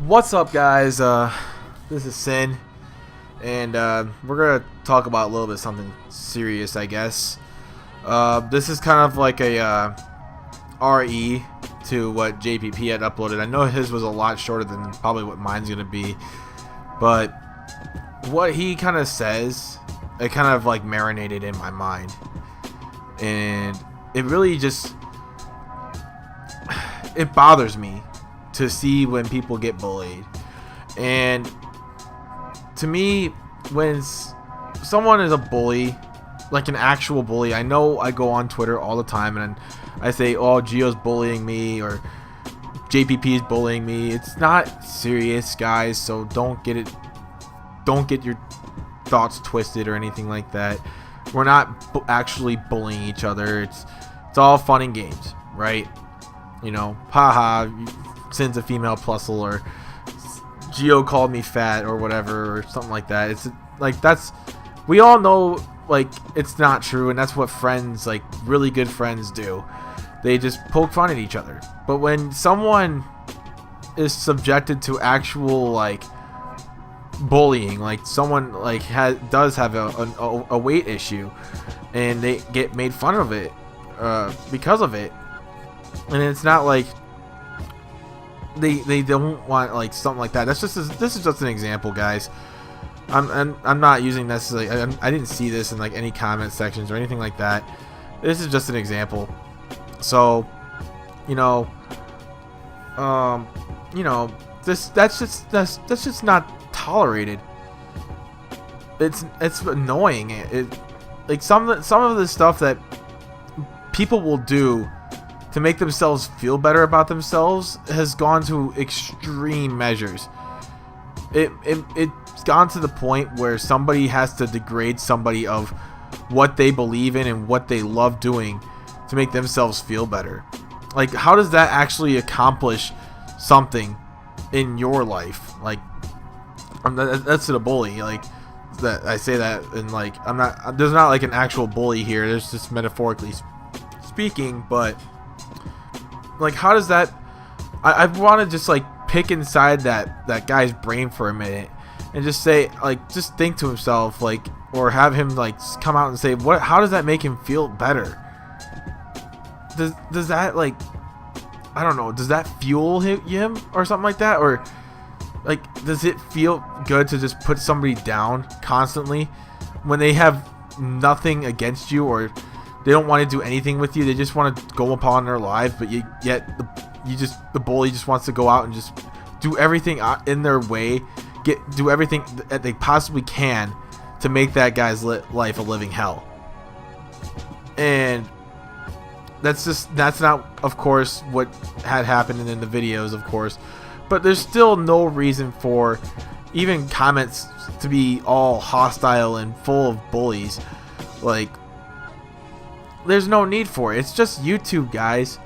What's up, guys? This is Sin, and we're gonna talk about a little bit something serious, I guess. This is kind of like a RE to what JPP had uploaded. I know his was a lot shorter than probably what mine's gonna be, but what he kind of says, it kind of like marinated in my mind, and it really just it bothers me to see when people get bullied. And to me, when someone is a bully, like an actual bully, I know I go on Twitter all the time and I say, oh, Gio's bullying me or JPP is bullying me. It's not serious, guys, so don't get your thoughts twisted or anything like that. We're not actually bullying each other. It's all fun and games, right? You know, haha, Sin's a female plusle, or Gio called me fat or whatever, or something like that. It's like, that's, we all know, like, it's not true, and that's what friends, like really good friends, do. They just poke fun at each other. But when someone is subjected to actual like bullying, like someone like does have a weight issue and they get made fun of it because of it, and it's not like they don't want like something like that. This is just an example, guys. I'm not using necessarily. I didn't see this in like any comment sections or anything like that. This is just an example. So, that's just not tolerated. It's annoying. Like some of the stuff that people will do to make themselves feel better about themselves has gone to extreme measures. It's gone to the point where somebody has to degrade somebody of what they believe in and what they love doing to make themselves feel better. Like, how does that actually accomplish something in your life? Like, that's a bully. Like, that I say that, and like, there's not like an actual bully here. There's just metaphorically speaking, but like, how does that? I want to just like pick inside that guy's brain for a minute and just say, like, just think to himself, like, or have him like come out and say, what? How does that make him feel better? Does that, like, I don't know, does that fuel him or something like that? Or like, does it feel good to just put somebody down constantly when they have nothing against you, or they don't want to do anything with you? They just want to go upon their lives, but the bully just wants to go out and just do everything in their way, do everything that they possibly can to make that guy's life a living hell. And that's not, of course, what had happened in the videos, of course, but there's still no reason for even comments to be all hostile and full of bullies. Like, there's no need for it. It's just YouTube, guys.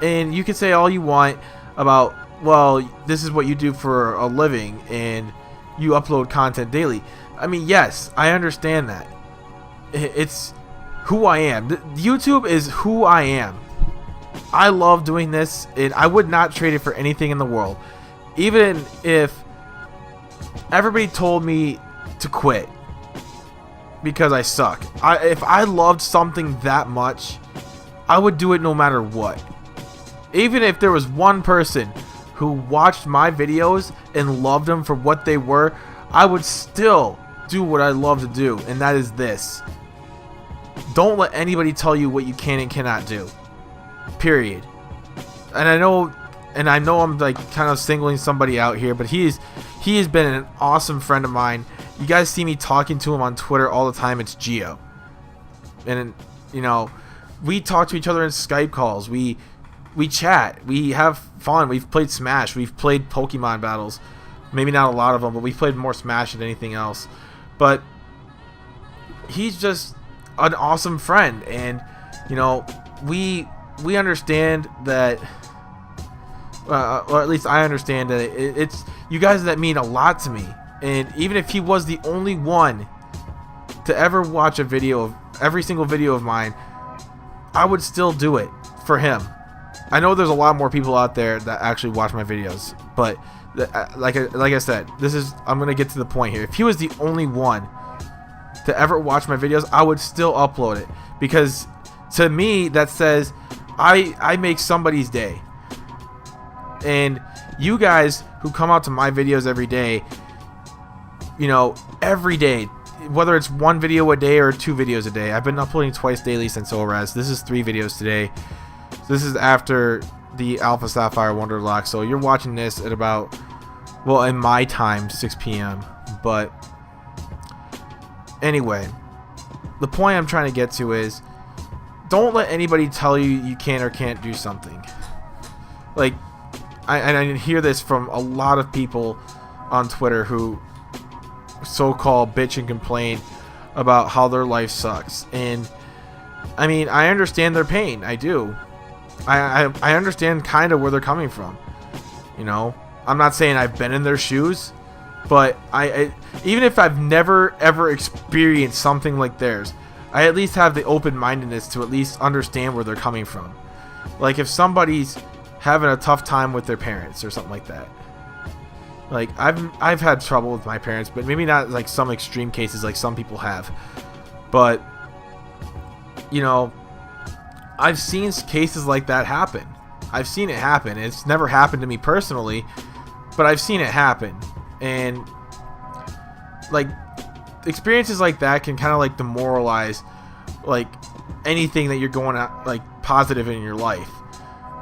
And you can say all you want about, well, this is what you do for a living and you upload content daily. I mean, yes, I understand that. It's who I am. YouTube is who I am. I love doing this, and I would not trade it for anything in the world. Even if everybody told me to quit because I suck. If I loved something that much, I would do it no matter what. Even if there was one person who watched my videos and loved them for what they were, I would still do what I love to do, and that is this. Don't let anybody tell you what you can and cannot do. Period. And I know I'm like kind of singling somebody out here, but he has been an awesome friend of mine. You guys see me talking to him on Twitter all the time. It's Gio. And we talk to each other in Skype calls. We chat. We have fun. We've played Smash. We've played Pokemon battles. Maybe not a lot of them, but we've played more Smash than anything else. But he's just an awesome friend, and we understand that, or at least I understand that it's you guys that mean a lot to me. And even if he was the only one to ever watch every single video of mine, I would still do it for him. I know there's a lot more people out there that actually watch my videos, but like I said, I'm gonna get to the point here. If he was the only one to ever watch my videos, I would still upload it, because to me that says I make somebody's day. And you guys who come out to my videos every day, you know, every day, whether it's one video a day or 2 videos a day, I've been uploading twice daily since ORES. This is 3 videos today. This is after the Alpha Sapphire Wonderlock, so you're watching this at about, well, in my time, 6 p.m. But anyway, the point I'm trying to get to is, don't let anybody tell you you can or can't do something. Like, I hear this from a lot of people on Twitter who so-called bitch and complain about how their life sucks. And I mean, I understand their pain. I do. I understand kind of where they're coming from. You know, I'm not saying I've been in their shoes, but I even if I've never ever experienced something like theirs, I at least have the open-mindedness to at least understand where they're coming from. Like, if somebody's having a tough time with their parents or something like that. Like, I've had trouble with my parents, but maybe not like some extreme cases like some people have. But, you know, I've seen cases like that happen. I've seen it happen. It's never happened to me personally, but I've seen it happen. And like, experiences like that can kind of like demoralize like anything that you're going at, like, positive in your life.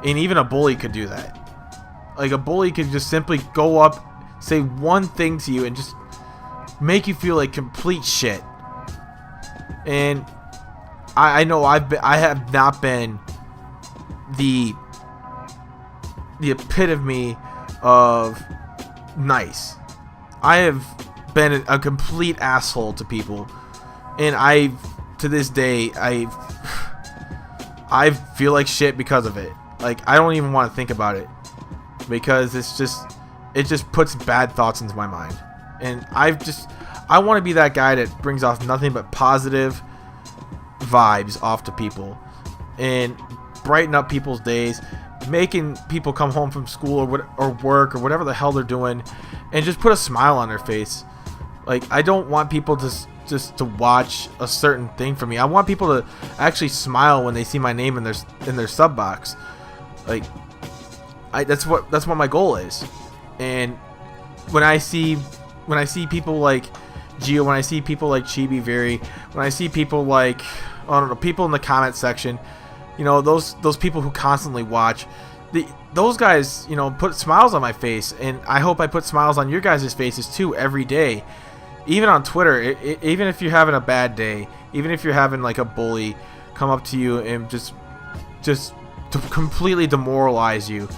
And even a bully could do that. Like, a bully could just simply go up, say one thing to you, and just make you feel like complete shit. And I know I have not been the epitome of nice. I have been a complete asshole to people, and to this day I feel like shit because of it. Like, I don't even want to think about it, because it just puts bad thoughts into my mind. And I want to be that guy that brings off nothing but positive vibes off to people and brighten up people's days, making people come home from school or work or whatever the hell they're doing and just put a smile on their face. Like, I don't want people to just to watch a certain thing from me. I want people to actually smile when they see my name in their sub box. Like, that's what my goal is. And when I see people like Gio, when I see people like Chibi Very, when I see people like, I don't know, people in the comment section, you know, those people who constantly watch, those guys, you know, put smiles on my face, and I hope I put smiles on your guys' faces too every day. Even on Twitter, even if you're having a bad day, even if you're having like a bully come up to you and just to completely demoralize you,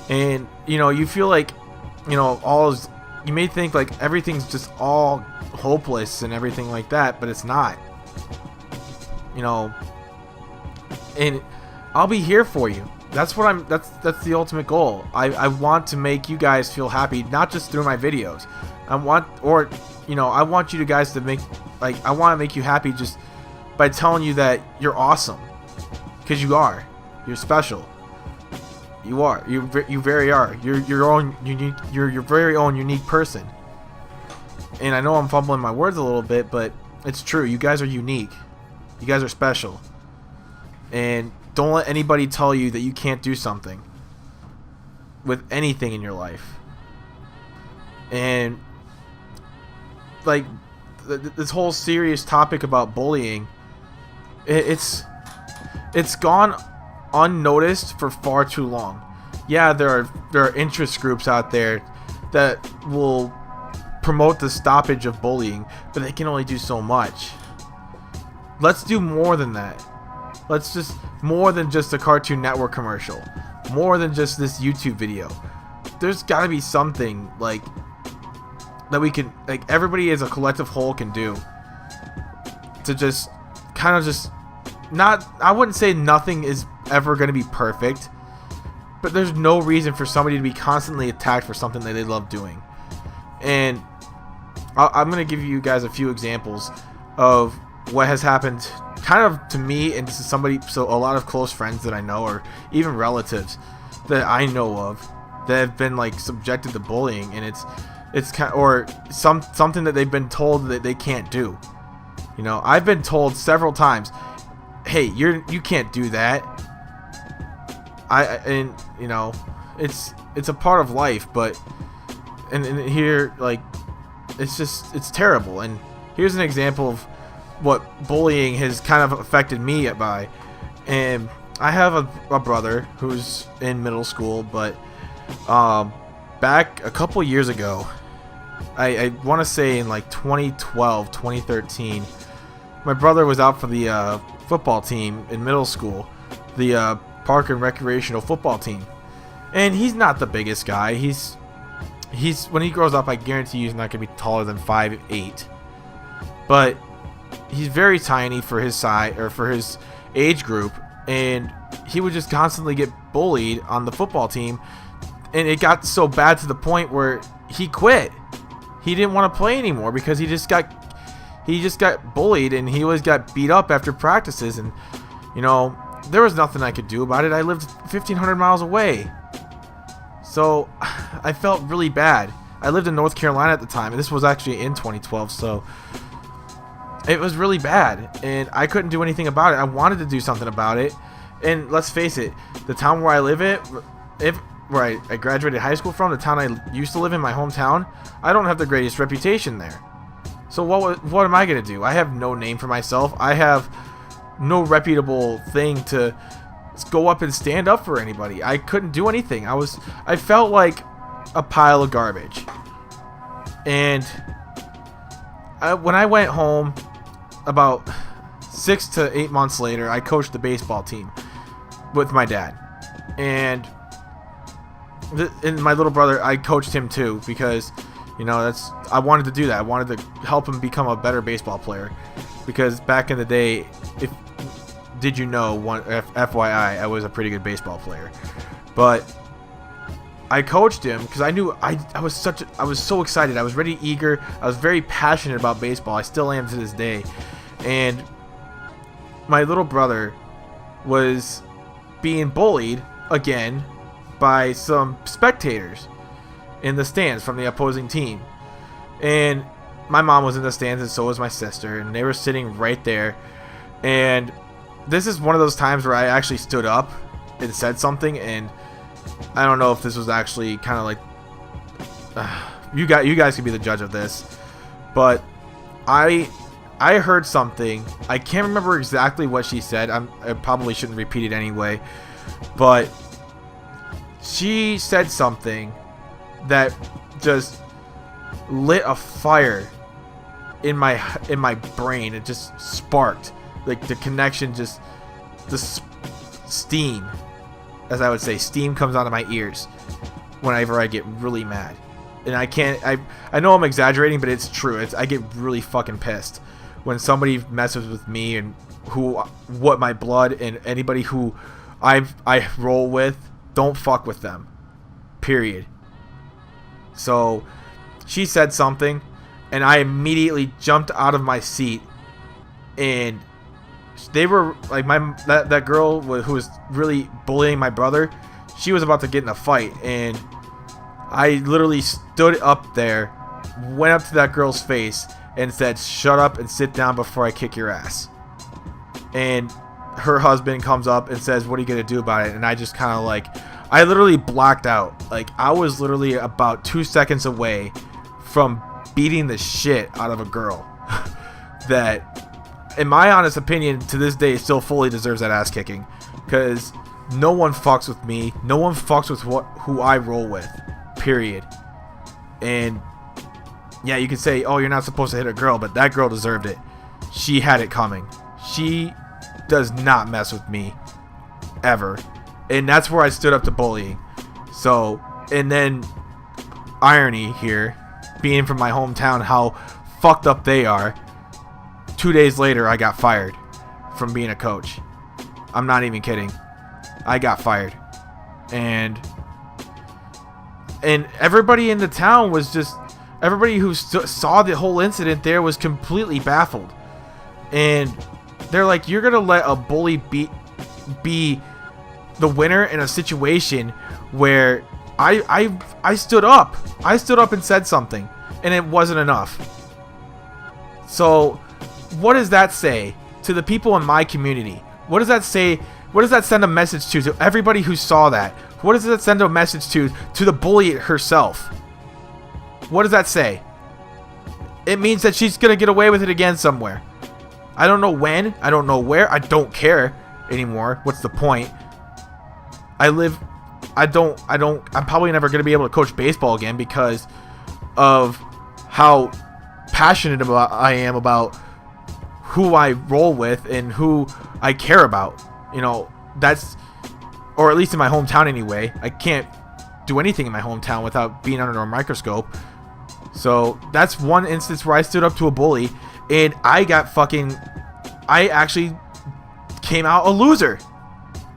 and you know, you feel like, you know, you may think like everything's just all hopeless and everything like that, but it's not. You know, and I'll be here for you. That's what that's the ultimate goal. I want to make you guys feel happy, not just through my videos. I want you guys to I want to make you happy just by telling you that you're awesome, because you are. You're special. You are. You very are. You're your own unique. You're your very own unique person. And I know I'm fumbling my words a little bit, but it's true. You guys are unique. You guys are special. And don't let anybody tell you that you can't do something with anything in your life. And like this whole serious topic about bullying, it's gone unnoticed for far too long. Yeah, there are interest groups out there that will promote the stoppage of bullying, but they can only do so much. Let's do more than that. Let's just more than just a Cartoon Network commercial, more than just this YouTube video. There's got to be something like that we can, like, everybody as a collective whole can do to just kind of just not, I wouldn't say nothing is ever going to be perfect, but there's no reason for somebody to be constantly attacked for something that they love doing. And I'm going to give you guys a few examples of what has happened kind of, to me, and this is somebody, so a lot of close friends that I know, or even relatives that I know of, that have been like subjected to bullying, and it's kind, or something that they've been told that they can't do. You know, I've been told several times, hey, you can't do that. And you know, it's a part of life, but and here, like, it's terrible. And here's an example of what bullying has kind of affected me by. And I have a brother who's in middle school, but back a couple years ago, I want to say in like 2012, 2013, my brother was out for the football team in middle school, the park and recreational football team. And he's not the biggest guy. He's when he grows up, I guarantee you he's not going to be taller than 5'8". But he's very tiny for his size, or for his age group, and he would just constantly get bullied on the football team. And it got so bad to the point where he quit. He didn't want to play anymore because he just got bullied, and he always got beat up after practices. And you know, there was nothing I could do about it. I lived 1,500 miles away. So I felt really bad. I lived in North Carolina at the time, and this was actually in 2012, so it was really bad, and I couldn't do anything about it. I wanted to do something about it, and let's face it, the town where I live at, where I graduated high school from, the town I used to live in, my hometown, I don't have the greatest reputation there. So what am I going to do? I have no name for myself. I have no reputable thing to go up and stand up for anybody. I couldn't do anything. I felt like a pile of garbage. And when I went home about 6 to 8 months later, I coached the baseball team with my dad. And my little brother, I coached him too, because you know, I wanted to do that. I wanted to help him become a better baseball player, because back in the day, did you know, FYI, I was a pretty good baseball player. But I coached him because I knew I was so excited. I was really eager. I was very passionate about baseball. I still am to this day. And my little brother was being bullied again by some spectators in the stands from the opposing team. And my mom was in the stands, and so was my sister, and they were sitting right there. And this is one of those times where I actually stood up and said something, and I don't know if this was actually kind of like you guys can be the judge of this, but I heard something. I can't remember exactly what she said. I probably shouldn't repeat it anyway, but she said something that just lit a fire in my brain. It just sparked, like the connection, just the steam, as I would say, steam comes out of my ears whenever I get really mad. And I know I'm exaggerating, but it's true. I get really fucking pissed when somebody messes with me and what my blood, and anybody who I roll with, don't fuck with them. Period. So she said something, and I immediately jumped out of my seat, and they were like, that girl who was really bullying my brother, she was about to get in a fight, and I literally stood up there, went up to that girl's face, and said, "Shut up and sit down before I kick your ass." And her husband comes up and says, "What are you gonna do about it?" And I just kind of like, I literally blacked out. Like, I was literally about 2 seconds away from beating the shit out of a girl that, in my honest opinion, to this day still fully deserves that ass kicking, because no one fucks with me. No one fucks with who I roll with. Period. And yeah, you can say, oh, you're not supposed to hit a girl, but that girl deserved it. She had it coming. She does not mess with me ever. And that's where I stood up to bullying. So, and then irony here, being from my hometown, how fucked up they are. 2 days later, I got fired from being a coach. I'm not even kidding. I got fired. And everybody in the town was just, everybody who saw the whole incident there was completely baffled. And They're like, you're gonna let a bully be the winner in a situation where I stood up. I stood up and said something, and it wasn't enough. So, what does that say to the people in my community? What does that say? What does that send a message to everybody who saw that? What does that send a message to the bully herself? What does that say? It means that she's gonna get away with it again somewhere. I don't know when. I don't know where. I don't care anymore. What's the point? I'm probably never gonna be able to coach baseball again because of how passionate I am about who I roll with and who I care about. You know, that's, or at least in my hometown anyway. I can't do anything in my hometown without being under a microscope. So that's one instance where I stood up to a bully and I actually came out a loser.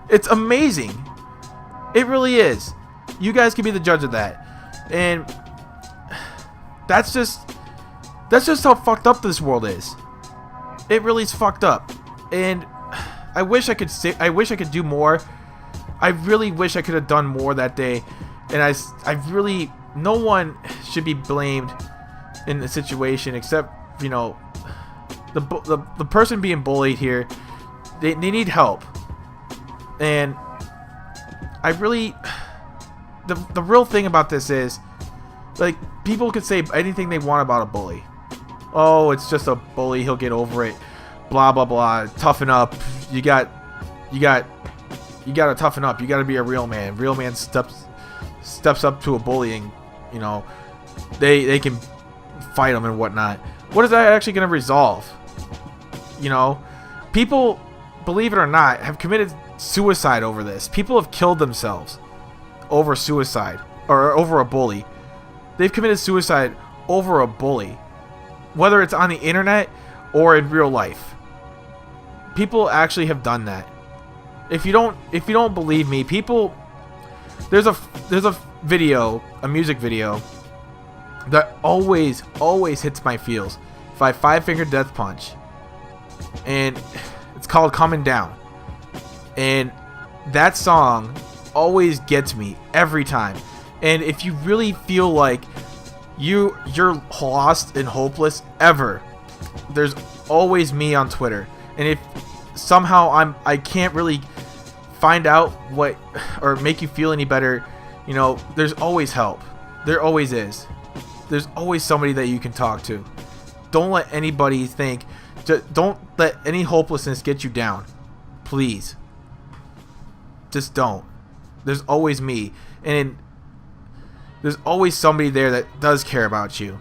It's amazing. It really is. You guys can be the judge of that. And that's just how fucked up this world is. It really is fucked up. And I wish I could do more. I really wish I could have done more that day. And I really, no one should be blamed in the situation except, you know, the person being bullied here. They need help. And I really, the real thing about this is, like, people could say anything they want about a bully. Oh, it's just a bully, he'll get over it, blah blah blah, toughen up. You gotta toughen up. You gotta be a real man. Real man steps up to a bully, and you know, they can fight him and whatnot. What is that actually gonna resolve? You know, people, believe it or not, have committed suicide over this. People have killed themselves over suicide, or over a bully. They've committed suicide over a bully, whether it's on the internet or in real life. People actually have done that. If you don't believe me, people, there's a video, a music video that always hits my feels by Five Finger Death Punch, and it's called Coming Down. And that song always gets me every time. And if you really feel like you're lost and hopeless ever, there's always me on Twitter. And if somehow I can't really find out what, or make you feel any better, you know, there's always help. There always is. There's always somebody that you can talk to. Don't let anybody think, don't let any hopelessness get you down. Please. Just don't. There's always me. And there's always somebody there that does care about you.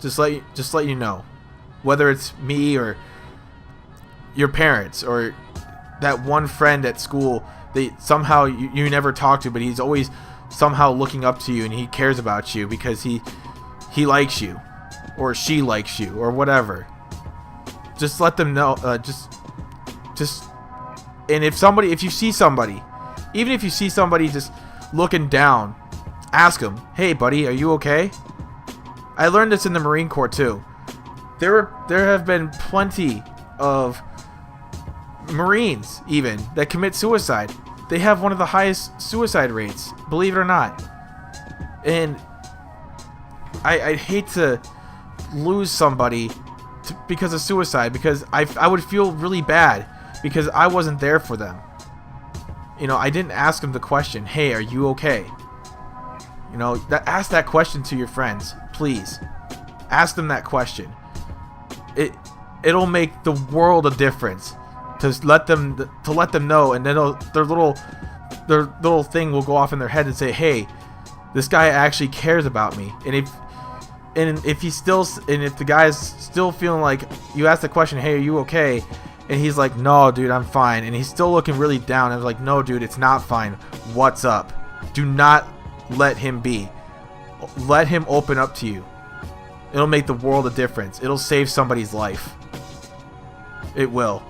Just let you know. Whether it's me or your parents or that one friend at school that somehow you never talk to, but he's always somehow looking up to you and he cares about you because he likes you or she likes you or whatever. Just let them know. And if you see somebody, even if you see somebody just looking down, ask them, "Hey, buddy, are you okay?" I learned this in the Marine Corps too. There have been plenty of Marines even that commit suicide. They have one of the highest suicide rates, believe it or not. And I'd hate to lose somebody because of suicide, because I would feel really bad because I wasn't there for them. You know, I didn't ask them the question, "Hey, are you okay?" You know, ask that question to your friends, please. Ask them that question. It'll make the world of difference to let them know, and then their little thing will go off in their head and say, "Hey, this guy actually cares about me." And if the guy is still feeling like, you ask the question, "Hey, are you okay?" and he's like, "No, dude, I'm fine," and he's still looking really down, and I was like, "No, dude, it's not fine. What's up?" Do not let him be. Let him open up to you. It'll make the world a difference. It'll save somebody's life. It will.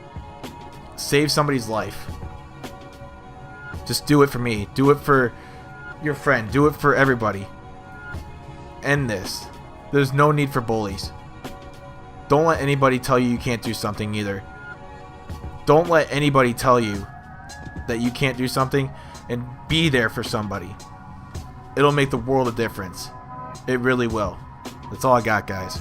Save somebody's life. Just do it for me. Do it for your friend. Do it for everybody. End this. There's no need for bullies. Don't let anybody tell you you can't do something either. Don't let anybody tell you that you can't do something, and be there for somebody. It'll make the world a difference. It really will. That's all I got, guys.